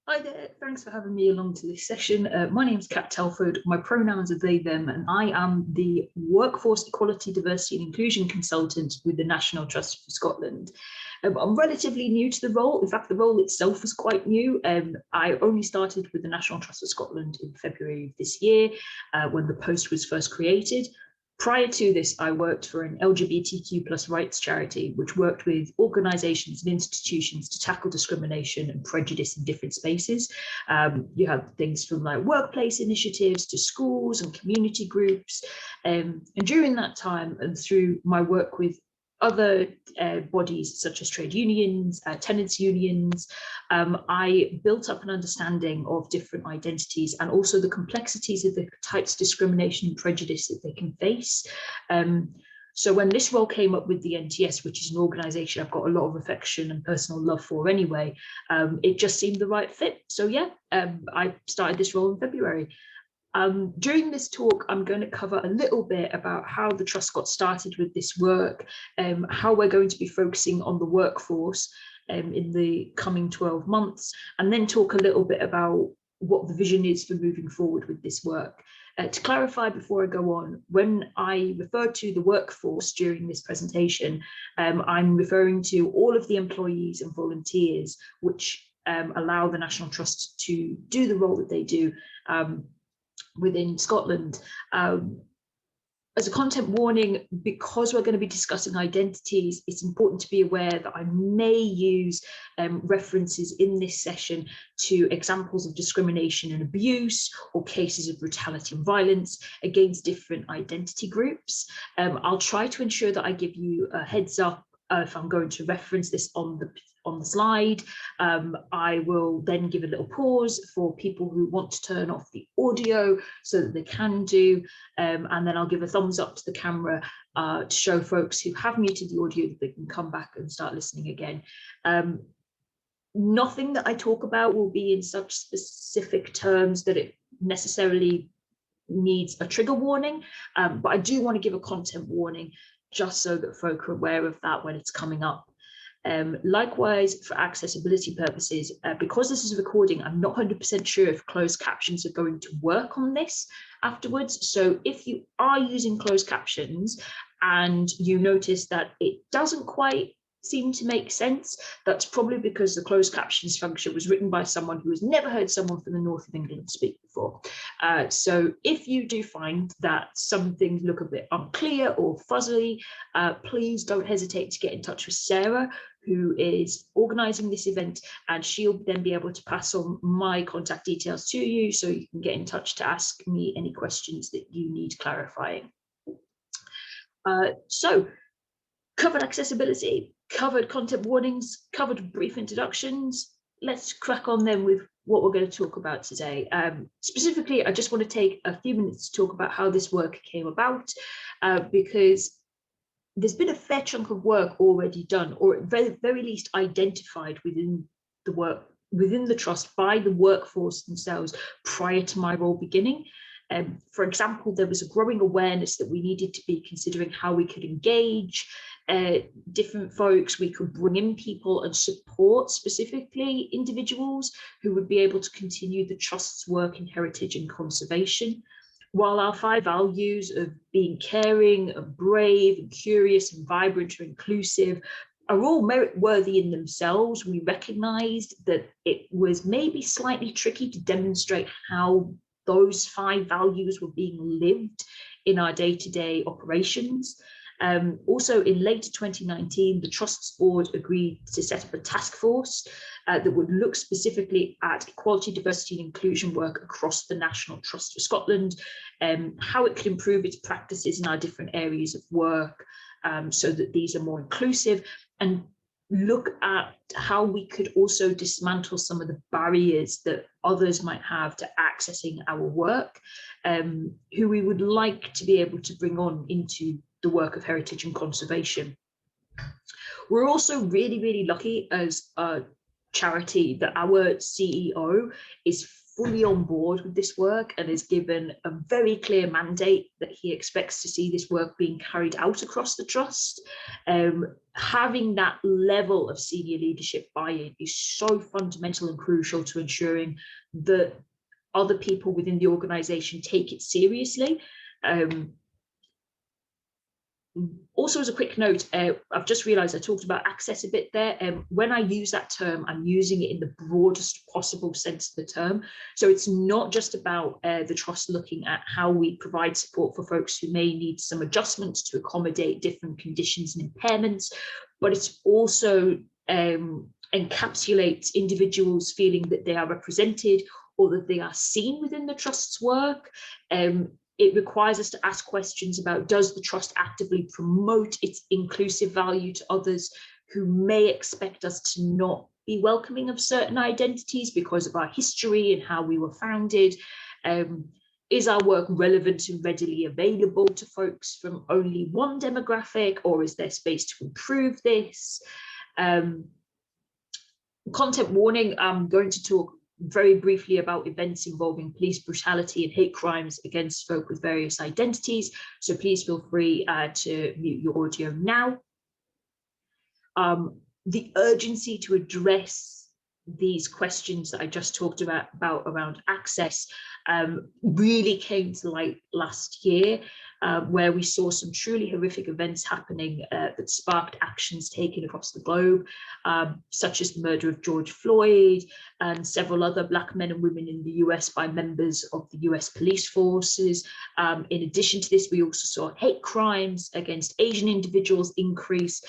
Hi there, thanks for having me along to this session. My name is Kat Telford, my pronouns are they, them, and I am the Workforce Equality, Diversity and Inclusion Consultant with the National Trust for Scotland. I'm relatively new to the role. In fact, the role itself is quite new. I only started with the National Trust for Scotland in February of this year, when the post was first created. Prior to this, I worked for an LGBTQ plus rights charity, which worked with organisations and institutions to tackle discrimination and prejudice in different spaces. You have things from like workplace initiatives to schools and community groups. And during that time, and through my work with other bodies such as trade unions, tenants unions, I built up an understanding of different identities and also the complexities of the types of discrimination and prejudice that they can face. So when this role came up with the NTS, which is an organisation I've got a lot of affection and personal love for anyway, it just seemed the right fit. So yeah, I started this role in February. During this talk, I'm going to cover a little bit about how the Trust got started with this work, how we're going to be focusing on the workforce in the coming 12 months, and then talk a little bit about what the vision is for moving forward with this work. To clarify before I go on, when I refer to the workforce during this presentation, I'm referring to all of the employees and volunteers which allow the National Trust to do the role that they do within Scotland. As a content warning, because we're going to be discussing identities, it's important to be aware that I may use references in this session to examples of discrimination and abuse or cases of brutality and violence against different identity groups. I'll try to ensure that I give you a heads up if I'm going to reference this on the slide. I will then give a little pause for people who want to turn off the audio so that they can do, and then I'll give a thumbs up to the camera to show folks who have muted the audio that they can come back and start listening again. Nothing that I talk about will be in such specific terms that it necessarily needs a trigger warning, but I do want to give a content warning just so that folk are aware of that when it's coming up. Likewise, for accessibility purposes, because this is a recording, I'm not 100% sure if closed captions are going to work on this afterwards. So if you are using closed captions and you notice that it doesn't quite seem to make sense, that's probably because the closed captions function was written by someone who has never heard someone from the north of England speak before. So if you do find that some things look a bit unclear or fuzzy, please don't hesitate to get in touch with Sarah, who is organising this event, and she'll then be able to pass on my contact details to you so you can get in touch to ask me any questions that you need clarifying. So covered accessibility, covered content warnings, covered brief introductions. Let's crack on then with what we're going to talk about today. Specifically, I just want to take a few minutes to talk about how this work came about, because there's been a fair chunk of work already done, or at the very least identified within the Trust by the workforce themselves prior to my role beginning. For example, there was a growing awareness that we needed to be considering how we could engage different folks, we could bring in people and support specifically individuals who would be able to continue the Trust's work in heritage and conservation. While our 5 values of being caring and brave and curious and vibrant and inclusive are all merit-worthy in themselves, we recognised that it was maybe slightly tricky to demonstrate how those 5 values were being lived in our day-to-day operations. Also, in late 2019, the Trust's board agreed to set up a task force that would look specifically at equality, diversity and inclusion work across the National Trust for Scotland, how it could improve its practices in our different areas of work so that these are more inclusive, and look at how we could also dismantle some of the barriers that others might have to accessing our work, who we would like to be able to bring on into the work of heritage and conservation. We're also really, really lucky as a charity that our CEO is fully on board with this work and has given a very clear mandate that he expects to see this work being carried out across the trust. Having that level of senior leadership buy-in is so fundamental and crucial to ensuring that other people within the organisation take it seriously. Also, as a quick note, I've just realised I talked about access a bit there. When I use that term, I'm using it in the broadest possible sense of the term. So it's not just about the trust looking at how we provide support for folks who may need some adjustments to accommodate different conditions and impairments, but it's also encapsulates individuals feeling that they are represented or that they are seen within the trust's work. It requires us to ask questions about, does the trust actively promote its inclusive value to others who may expect us to not be welcoming of certain identities because of our history and how we were founded? Is our work relevant and readily available to folks from only one demographic, or is there space to improve this? Content warning, I'm going to talk very briefly about events involving police brutality and hate crimes against folk with various identities. So please feel free to mute your audio now. The urgency to address these questions that I just talked about around access really came to light last year, where we saw some truly horrific events happening that sparked actions taken across the globe, such as the murder of George Floyd and several other Black men and women in the US by members of the US police forces. In addition to this, we also saw hate crimes against Asian individuals increase.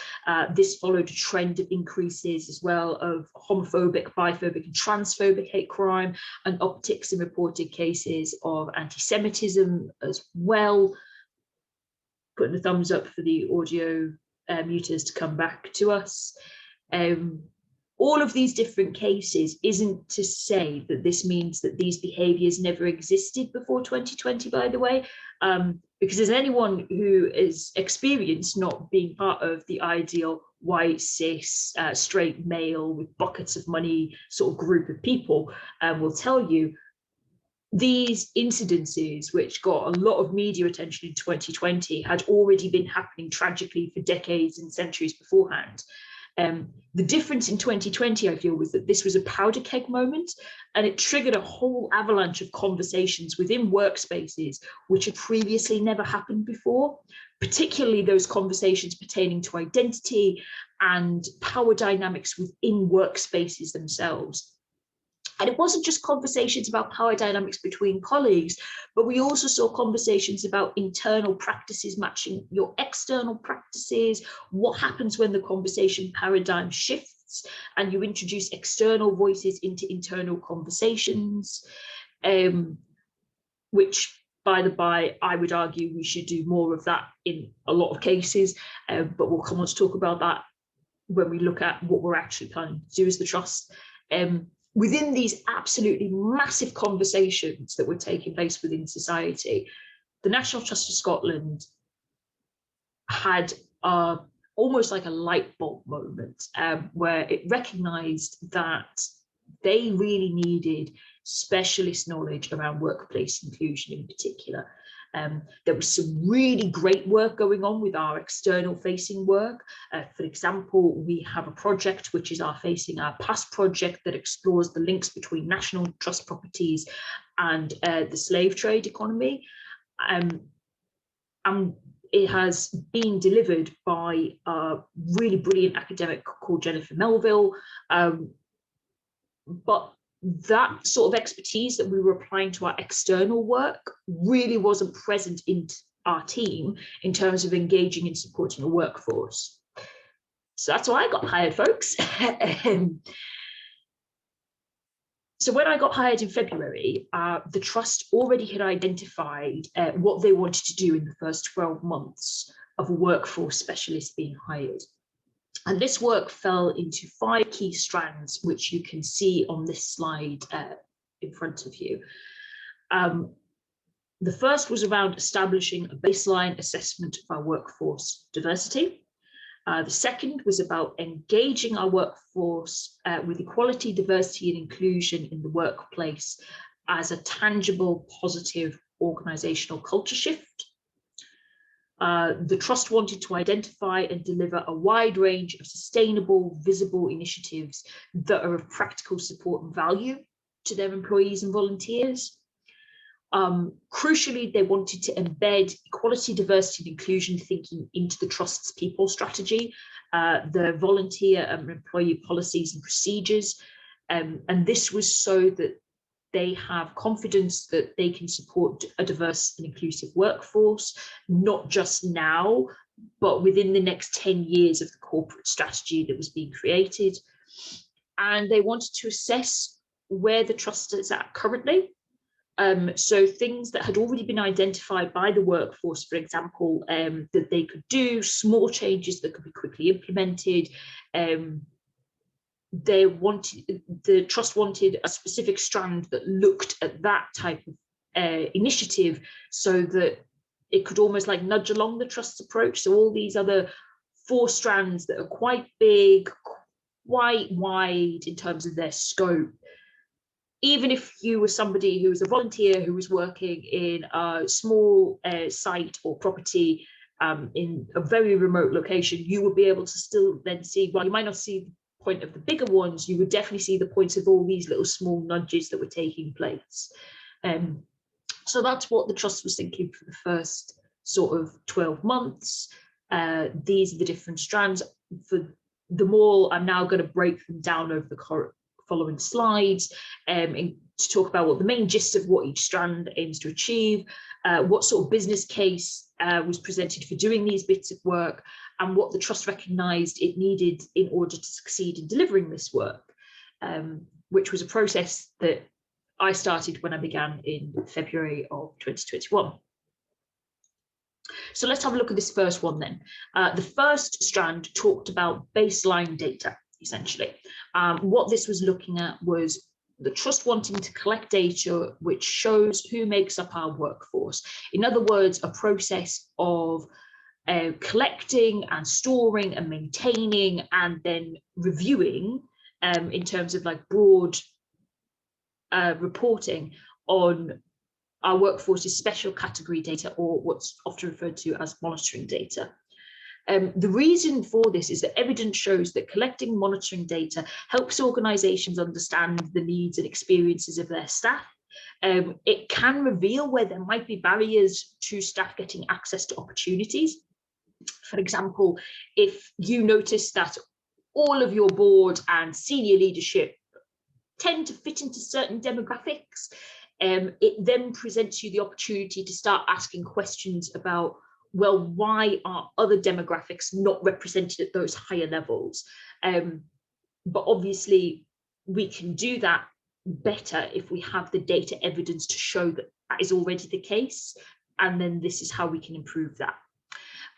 This followed a trend of increases as well of homophobic, biphobic and transphobic hate crime, and upticks in reported cases of anti-Semitism as well. Putting a thumbs up for the audio muters to come back to us. All of these different cases isn't to say that this means that these behaviours never existed before 2020, by the way, because as anyone who is experienced not being part of the ideal white, cis, straight male with buckets of money sort of group of people will tell you, these incidences, which got a lot of media attention in 2020, had already been happening tragically for decades and centuries beforehand. The difference in 2020, I feel, was that this was a powder keg moment, and it triggered a whole avalanche of conversations within workspaces which had previously never happened before, particularly those conversations pertaining to identity and power dynamics within workspaces themselves. And it wasn't just conversations about power dynamics between colleagues, but we also saw conversations about internal practices matching your external practices. What happens when the conversation paradigm shifts and you introduce external voices into internal conversations, which, by the by, I would argue we should do more of that in a lot of cases, but we'll come on to talk about that when we look at what we're actually planning to do as the trust. Within these absolutely massive conversations that were taking place within society, the National Trust for Scotland had almost like a light bulb moment where it recognised that they really needed specialist knowledge around workplace inclusion in particular. There was some really great work going on with our external facing work. For example, we have a project which is our Facing Our Past project that explores the links between national trust properties and the slave trade economy. And it has been delivered by a really brilliant academic called Jennifer Melville. But that sort of expertise that we were applying to our external work really wasn't present in our team in terms of engaging and supporting a workforce. So that's why I got hired, folks. So when I got hired in February, the trust already had identified what they wanted to do in the first 12 months of a workforce specialist being hired. And this work fell into 5 key strands, which you can see on this slide in front of you. The first was around establishing a baseline assessment of our workforce diversity. The second was about engaging our workforce with equality, diversity and inclusion in the workplace as a tangible, positive organizational culture shift. The trust wanted to identify and deliver a wide range of sustainable, visible initiatives that are of practical support and value to their employees and volunteers. Crucially, they wanted to embed equality, diversity, and inclusion thinking into the trust's people strategy, the volunteer and employee policies and procedures. And this was so that they have confidence that they can support a diverse and inclusive workforce, not just now, but within the next 10 years of the corporate strategy that was being created. And they wanted to assess where the trust is at currently. So things that had already been identified by the workforce, for example, that they could do, small changes that could be quickly implemented. The trust wanted a specific strand that looked at that type of initiative so that it could almost like nudge along the trust's approach. So all these other 4 strands that are quite big, quite wide in terms of their scope. Even if you were somebody who was a volunteer who was working in a small site or property in a very remote location, you would be able to still then see, while you might not see the point of the bigger ones, you would definitely see the points of all these little small nudges that were taking place. So that's what the trust was thinking for the first sort of 12 months. These are the different strands. For them all, I'm now going to break them down over the following slides to talk about what the main gist of what each strand aims to achieve, what sort of business case was presented for doing these bits of work, and what the trust recognised it needed in order to succeed in delivering this work, which was a process that I started when I began in February of 2021. So let's have a look at this first one then. The first strand talked about baseline data, essentially. What this was looking at was the trust wanting to collect data which shows who makes up our workforce. In other words, a process of collecting and storing and maintaining and then reviewing in terms of like broad reporting on our workforce's special category data, or what's often referred to as monitoring data. The reason for this is that evidence shows that collecting monitoring data helps organisations understand the needs and experiences of their staff. It can reveal where there might be barriers to staff getting access to opportunities. For example, if you notice that all of your board and senior leadership tend to fit into certain demographics, it then presents you the opportunity to start asking questions about, well, why are other demographics not represented at those higher levels? But obviously, we can do that better if we have the data evidence to show that that is already the case, and then this is how we can improve that.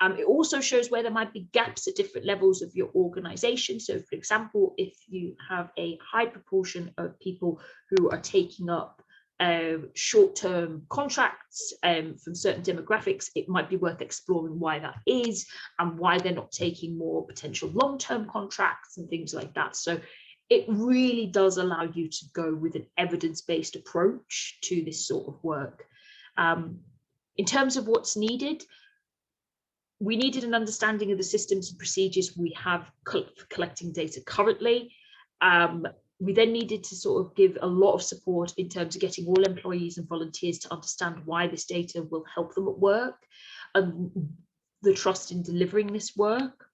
It also shows where there might be gaps at different levels of your organisation. So, for example, if you have a high proportion of people who are taking up short-term contracts from certain demographics, it might be worth exploring why that is and why they're not taking more potential long-term contracts and things like that. So it really does allow you to go with an evidence-based approach to this sort of work. In terms of what's needed, we needed an understanding of the systems and procedures we have for collecting data currently. We then needed to sort of give a lot of support in terms of getting all employees and volunteers to understand why this data will help them at work, and the trust in delivering this work,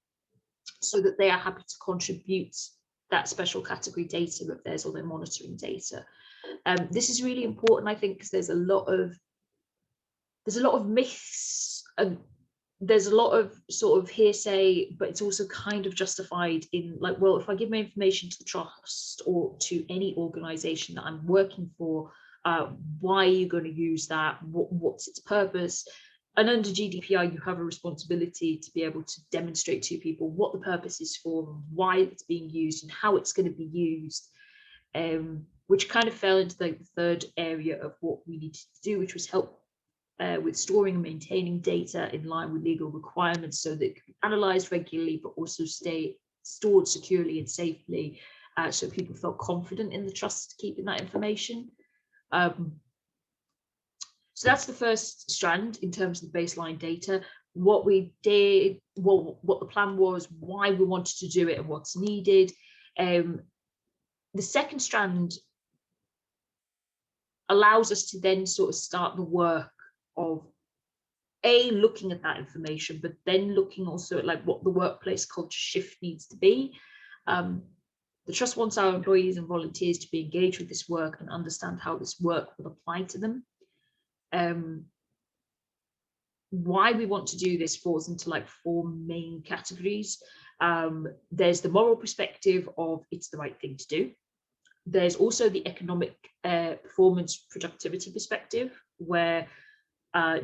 so that they are happy to contribute that special category data of theirs or their monitoring data. This is really important, I think, because there's a lot of myths and there's a lot of sort of hearsay, but it's also kind of justified in like, well, if I give my information to the trust or to any organisation that I'm working for, why are you going to use that? What's its purpose? And under GDPR, you have a responsibility to be able to demonstrate to people what the purpose is for, why it's being used, and how it's going to be used, which kind of fell into the third area of what we needed to do, which was help with storing and maintaining data in line with legal requirements so that it can be analysed regularly, but also stay stored securely and safely, so people felt confident in the trust keeping that information. So that's the first strand in terms of the baseline data. What we did, well, what the plan was, why we wanted to do it, and what's needed. The second strand allows us to then sort of start the work of looking at that information, but then looking also at like what the workplace culture shift needs to be. The Trust wants our employees and volunteers to be engaged with this work and understand how this work will apply to them. Why we want to do this falls into like 4 main categories. There's the moral perspective of it's the right thing to do. There's also the economic performance productivity perspective, where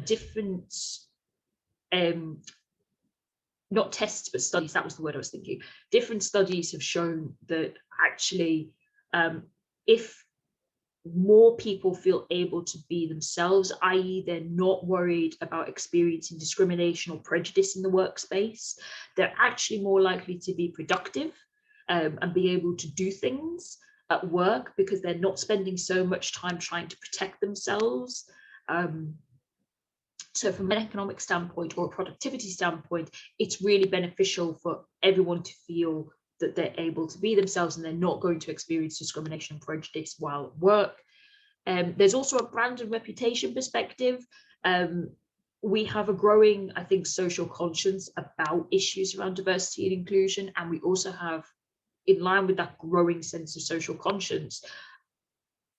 different, not tests, but studies, that was the word I was thinking. Different studies have shown that actually, if more people feel able to be themselves, i.e. they're not worried about experiencing discrimination or prejudice in the workspace, they're actually more likely to be productive and be able to do things at work because they're not spending so much time trying to protect themselves. So from an economic standpoint or a productivity standpoint, it's really beneficial for everyone to feel that they're able to be themselves and they're not going to experience discrimination and prejudice while at work. There's also a brand and reputation perspective. We have a growing, I think, social conscience about issues around diversity and inclusion, and we also have, in line with that growing sense of social conscience,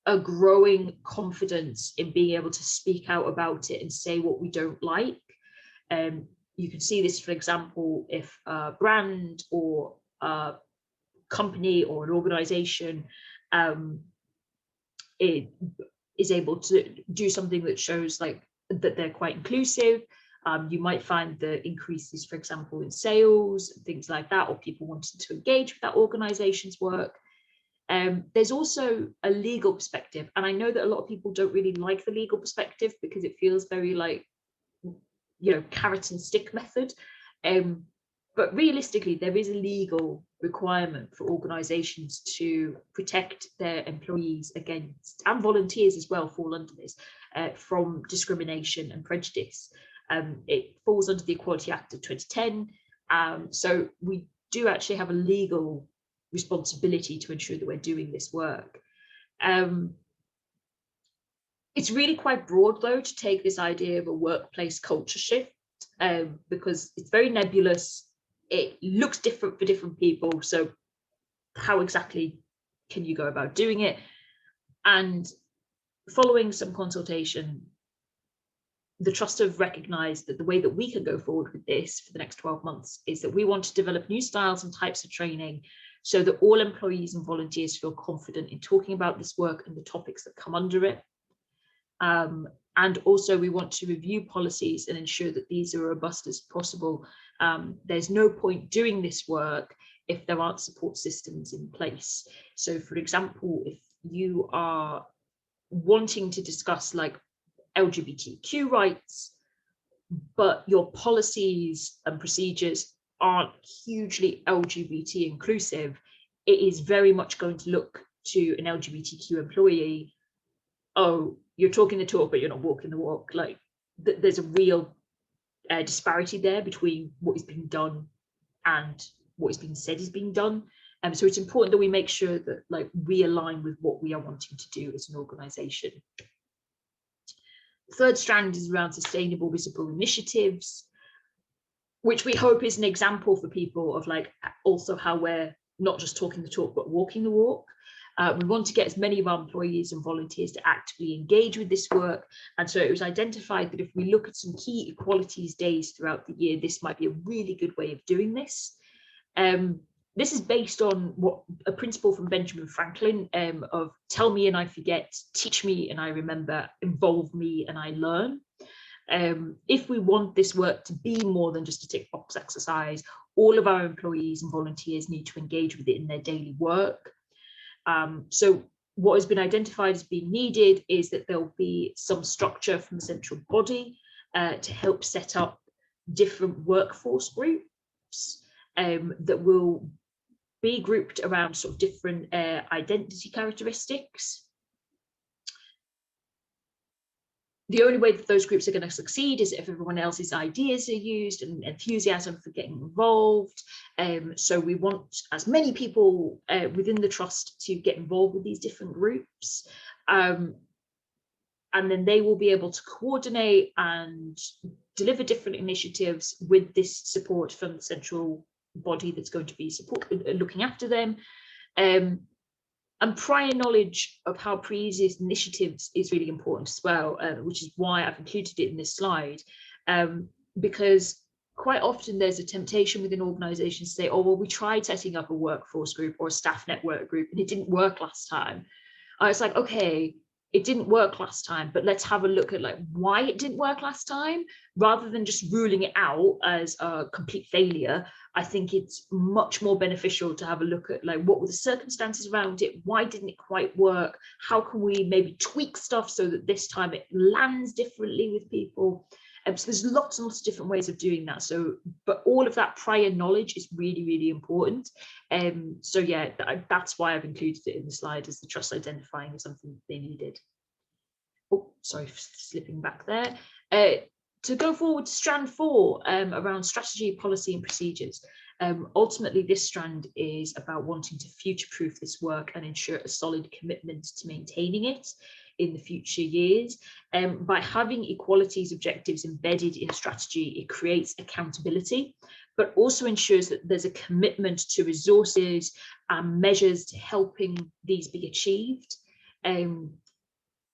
a growing confidence in being able to speak out about it and say what we don't like. You can see this, for example, if a brand or a company or an organization it is able to do something that shows like that they're quite inclusive. You might find the increases, for example, in sales, things like that, or people wanting to engage with that organization's work. There's also a legal perspective, and I know that a lot of people don't really like the legal perspective because it feels very like, you know, carrot and stick method. But realistically, there is a legal requirement for organizations to protect their employees against, and volunteers as well fall under this, from discrimination and prejudice. It falls under the Equality Act of 2010. So we do actually have a legal responsibility to ensure that we're doing this work. It's really quite broad, though, to take this idea of a workplace culture shift, because it's very nebulous. It looks different for different people. So how exactly can you go about doing it? And following some consultation, the Trust have recognised that the way that we can go forward with this for the next 12 months is that we want to develop new styles and types of training so that all employees and volunteers feel confident in talking about this work and the topics that come under it. And also we want to review policies and ensure that these are robust as possible. There's no point doing this work if there aren't support systems in place. So for example, if you are wanting to discuss like LGBTQ rights, but your policies and procedures aren't hugely LGBT inclusive, it is very much going to look to an LGBTQ employee, oh, you're talking the talk, but you're not walking the walk. Like there's a real disparity there between what is being done and what is being said is being done. So it's important that we make sure that like we align with what we are wanting to do as an organization. The third strand is around sustainable visible initiatives, which we hope is an example for people of like also how we're not just talking the talk, but walking the walk. We want to get as many of our employees and volunteers to actively engage with this work. And so it was identified that if we look at some key equalities days throughout the year, this might be a really good way of doing this. This is based on what a principle from Benjamin Franklin of tell me and I forget, teach me and I remember, involve me and I learn. If we want this work to be more than just a tick box exercise, all of our employees and volunteers need to engage with it in their daily work. So what has been identified as being needed is that there'll be some structure from the central body to help set up different workforce groups that will be grouped around sort of different identity characteristics. the only way that those groups are going to succeed is if everyone else's ideas are used and enthusiasm for getting involved. So we want as many people within the trust to get involved with these different groups. And then they will be able to coordinate and deliver different initiatives with this support from the central body that's going to be looking after them. And prior knowledge of how previous initiatives is really important as well, which is why I've included it in this slide, because quite often there's a temptation within organisations to say, oh, well, we tried setting up a workforce group or a staff network group and it didn't work last time. It's like, okay, it didn't work last time, but let's have a look at like why it didn't work last time, rather than just ruling it out as a complete failure. I think it's much more beneficial to have a look at like what were the circumstances around it, why didn't it quite work, how can we maybe tweak stuff so that this time it lands differently with people. So there's lots and lots of different ways of doing that. So, but all of that prior knowledge is really, really important. So yeah, that's why I've included it in the slide, as the trust identifying as something they needed. Oh, sorry, slipping back there. To go forward to strand 4, around strategy, policy and procedures. Ultimately, this strand is about wanting to future-proof this work and ensure a solid commitment to maintaining it in the future years. By having equalities objectives embedded in strategy, it creates accountability, but also ensures that there's a commitment to resources and measures to helping these be achieved.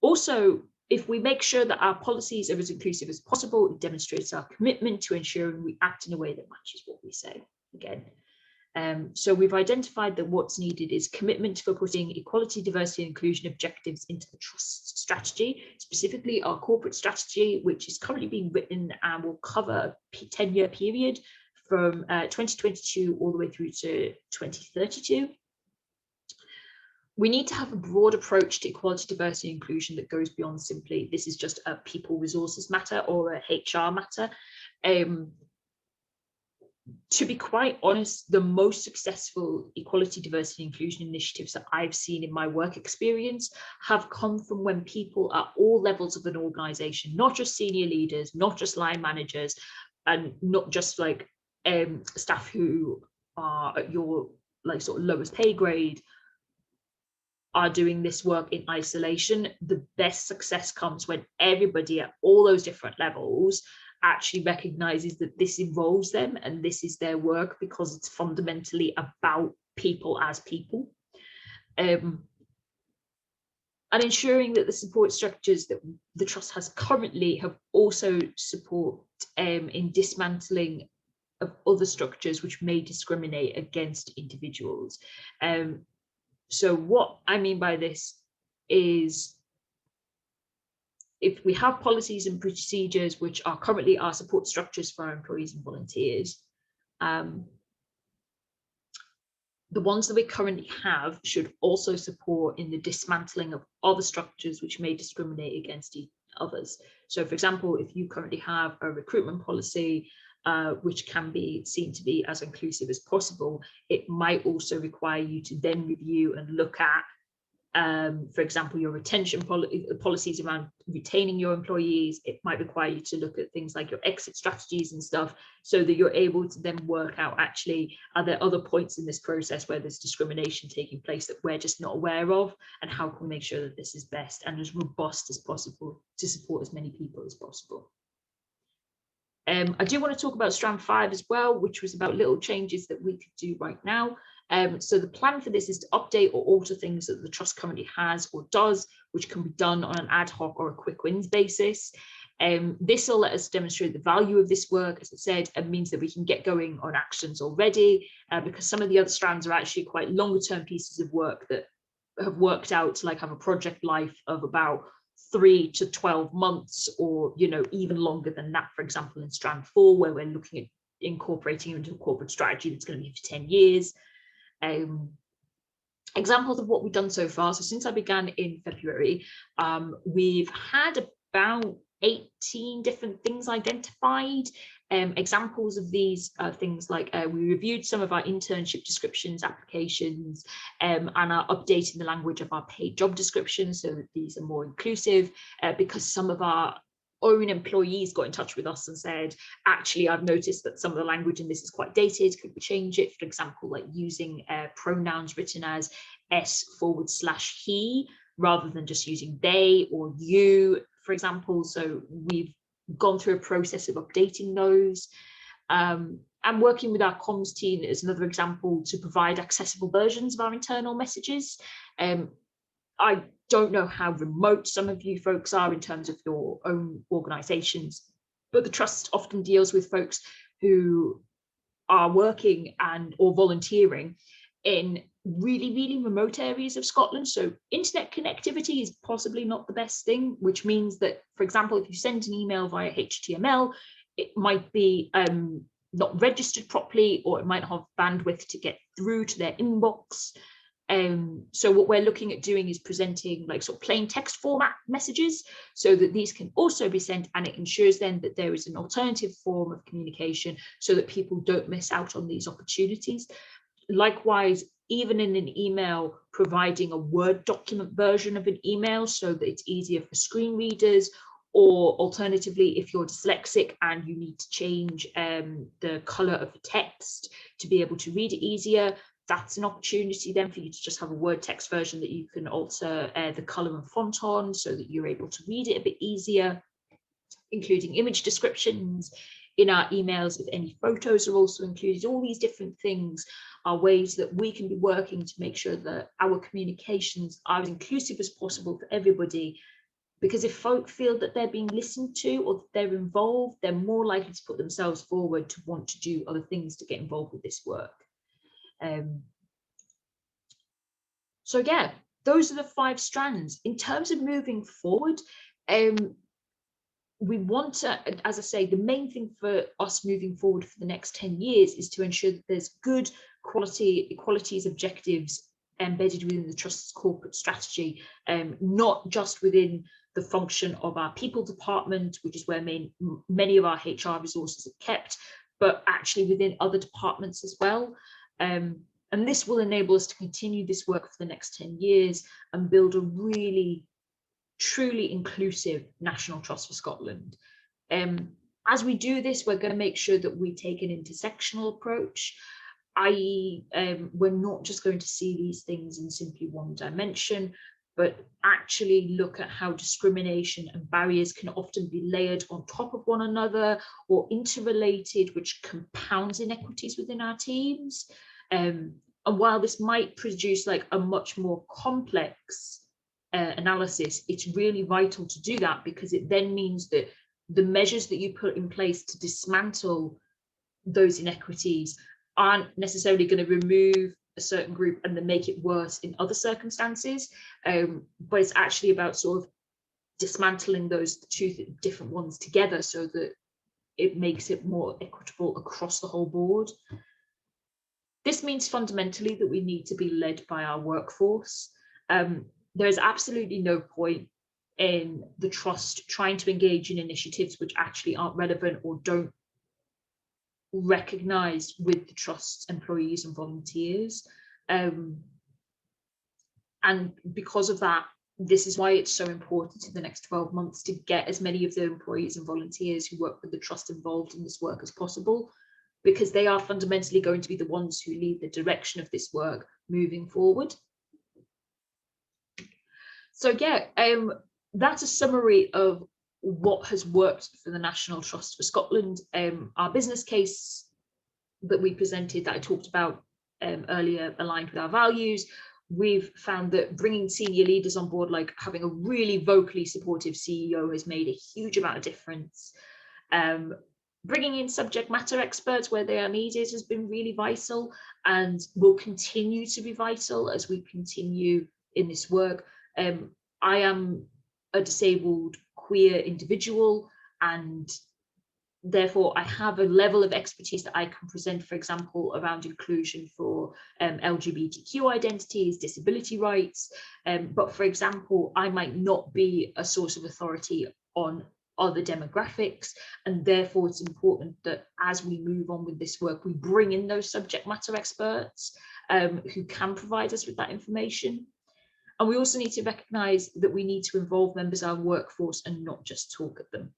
Also, if we make sure that our policies are as inclusive as possible, it demonstrates our commitment to ensuring we act in a way that matches what we say. Again, so we've identified that what's needed is commitment for putting equality, diversity and inclusion objectives into the trust strategy, specifically our corporate strategy, which is currently being written and will cover a 10-year period from 2022 all the way through to 2032. We need to have a broad approach to equality, diversity and inclusion that goes beyond simply this is just a people resources matter or a HR matter. To be quite honest, the most successful equality, diversity and inclusion initiatives that I've seen in my work experience have come from when people at all levels of an organisation, not just senior leaders, not just line managers, and not just like staff who are at your like sort of lowest pay grade, are doing this work in isolation. The best success comes when everybody at all those different levels actually recognizes that this involves them and this is their work, because it's fundamentally about people as people. And ensuring that the support structures that the trust has currently have also support in dismantling of other structures which may discriminate against individuals. So what I mean by this is, if we have policies and procedures which are currently our support structures for our employees and volunteers, the ones that we currently have should also support in the dismantling of other structures which may discriminate against others. So for example, if you currently have a recruitment policy which can be seen to be as inclusive as possible, it might also require you to then review and look at, for example, your retention policies around retaining your employees. It might require you to look at things like your exit strategies and stuff, so that you're able to then work out, actually, are there other points in this process where there's discrimination taking place that we're just not aware of, and how can we make sure that this is best and as robust as possible to support as many people as possible. I do want to talk about strand 5 as well, which was about little changes that we could do right now. So the plan for this is to update or alter things that the trust currently has or does, which can be done on an ad hoc or a quick wins basis. This will let us demonstrate the value of this work, as I said, and means that we can get going on actions already, because some of the other strands are actually quite longer term pieces of work that have worked out to like have a project life of about 3 to 12 months, or even longer than that. For example, in strand 4, where we're looking at incorporating into a corporate strategy that's going to be for 10 years. Examples of what we've done so far. So since I began in February, we've had about 18 different things identified. Examples of these are things like we reviewed some of our internship descriptions, applications, and are updating the language of our paid job descriptions so that these are more inclusive, because some of our own employees got in touch with us and said, actually, I've noticed that some of the language in this is quite dated. Could we change it? For example, like using pronouns written as s/he rather than just using they or you, for example. So we've gone through a process of updating those. And working with our comms team is another example to provide accessible versions of our internal messages. I don't know how remote some of you folks are in terms of your own organisations, but the Trust often deals with folks who are working and or volunteering in really, really remote areas of Scotland. So internet connectivity is possibly not the best thing, which means that, for example, if you send an email via HTML, it might be not registered properly, or it might not have bandwidth to get through to their inbox. So what we're looking at doing is presenting like sort of plain text format messages so that these can also be sent, and it ensures then that there is an alternative form of communication so that people don't miss out on these opportunities. Likewise, even in an email, providing a Word document version of an email so that it's easier for screen readers, or alternatively, if you're dyslexic and you need to change the colour of the text to be able to read it easier, that's an opportunity then for you to just have a Word text version that you can alter the colour and font on so that you're able to read it a bit easier, including image descriptions in our emails. If any photos are also included, all these different things are ways that we can be working to make sure that our communications are as inclusive as possible for everybody. Because if folk feel that they're being listened to or that they're involved, they're more likely to put themselves forward to want to do other things to get involved with this work. So yeah, those are the 5 strands. In terms of moving forward, we want to, as I say, the main thing for us moving forward for the next 10 years is to ensure that there's good quality equalities objectives embedded within the Trust's corporate strategy, not just within the function of our people department, which is where many of our HR resources are kept, but actually within other departments as well. And this will enable us to continue this work for the next 10 years and build a really, truly inclusive National Trust for Scotland. As we do this, we're going to make sure that we take an intersectional approach, i.e., we're not just going to see these things in simply one dimension, but actually look at how discrimination and barriers can often be layered on top of one another or interrelated, which compounds inequities within our teams. And while this might produce like a much more complex analysis, it's really vital to do that, because it then means that the measures that you put in place to dismantle those inequities aren't necessarily going to remove a certain group and then make it worse in other circumstances, but it's actually about sort of dismantling those 2 different ones together so that it makes it more equitable across the whole board. This means fundamentally that we need to be led by our workforce. There's absolutely no point in the Trust trying to engage in initiatives which actually aren't relevant or don't recognise with the Trust's employees and volunteers. And because of that, this is why it's so important in the next 12 months to get as many of the employees and volunteers who work with the Trust involved in this work as possible, because they are fundamentally going to be the ones who lead the direction of this work moving forward. So yeah, that's a summary of what has worked for the National Trust for Scotland. Our business case that we presented, that I talked about earlier, aligned with our values. We've found that bringing senior leaders on board, like having a really vocally supportive CEO, has made a huge amount of difference. Bringing in subject matter experts where they are needed has been really vital and will continue to be vital as we continue in this work. I am a disabled queer individual, and therefore I have a level of expertise that I can present, for example, around inclusion for LGBTQ identities, disability rights. But for example, I might not be a source of authority on other demographics, and therefore it's important that as we move on with this work, we bring in those subject matter experts who can provide us with that information. And we also need to recognise that we need to involve members of our workforce and not just talk at them.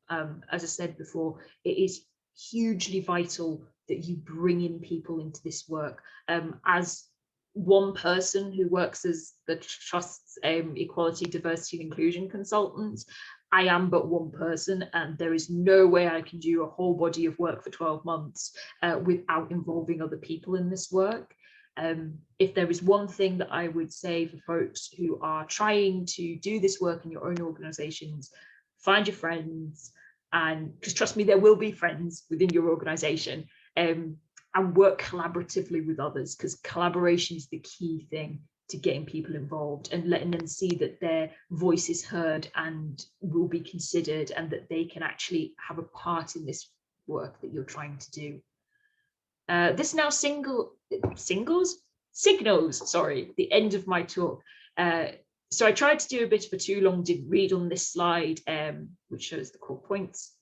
As I said before, it is hugely vital that you bring in people into this work. As one person who works as the Trust's equality, diversity and inclusion consultant, I am but one person, and there is no way I can do a whole body of work for 12 months without involving other people in this work. If there is one thing that I would say for folks who are trying to do this work in your own organizations, find your friends, and because trust me, there will be friends within your organization, and work collaboratively with others, because collaboration is the key thing to getting people involved and letting them see that their voice is heard and will be considered, and that they can actually have a part in this work that you're trying to do. This now signals the end of my talk. So I tried to do a bit of a too long did read on this slide, which shows the core points.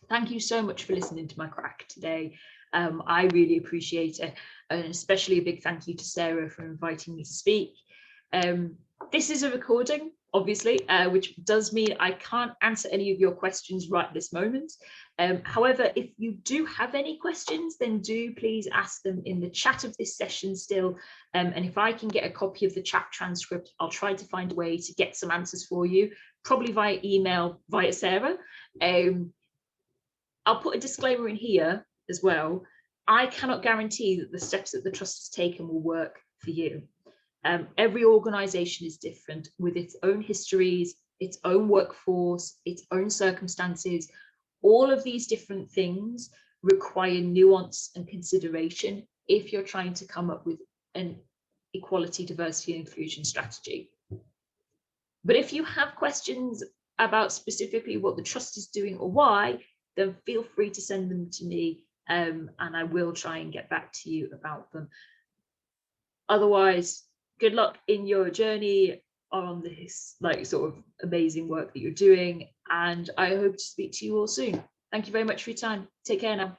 Thank you so much for listening to my crack today. I really appreciate it, and especially a big thank you to Sarah for inviting me to speak. This is a recording, obviously, which does mean I can't answer any of your questions right this moment. However, if you do have any questions, then do please ask them in the chat of this session still. And if I can get a copy of the chat transcript, I'll try to find a way to get some answers for you, probably via email, via Sarah. I'll put a disclaimer in here as well. I cannot guarantee that the steps that the Trust has taken will work for you. Every organisation is different, with its own histories, its own workforce, its own circumstances. All of these different things require nuance and consideration if you're trying to come up with an equality, diversity and inclusion strategy. But if you have questions about specifically what the Trust is doing or why, then feel free to send them to me, and I will try and get back to you about them. Otherwise, good luck in your journey on this sort of amazing work that you're doing, and I hope to speak to you all soon. Thank you very much for your time. Take care now.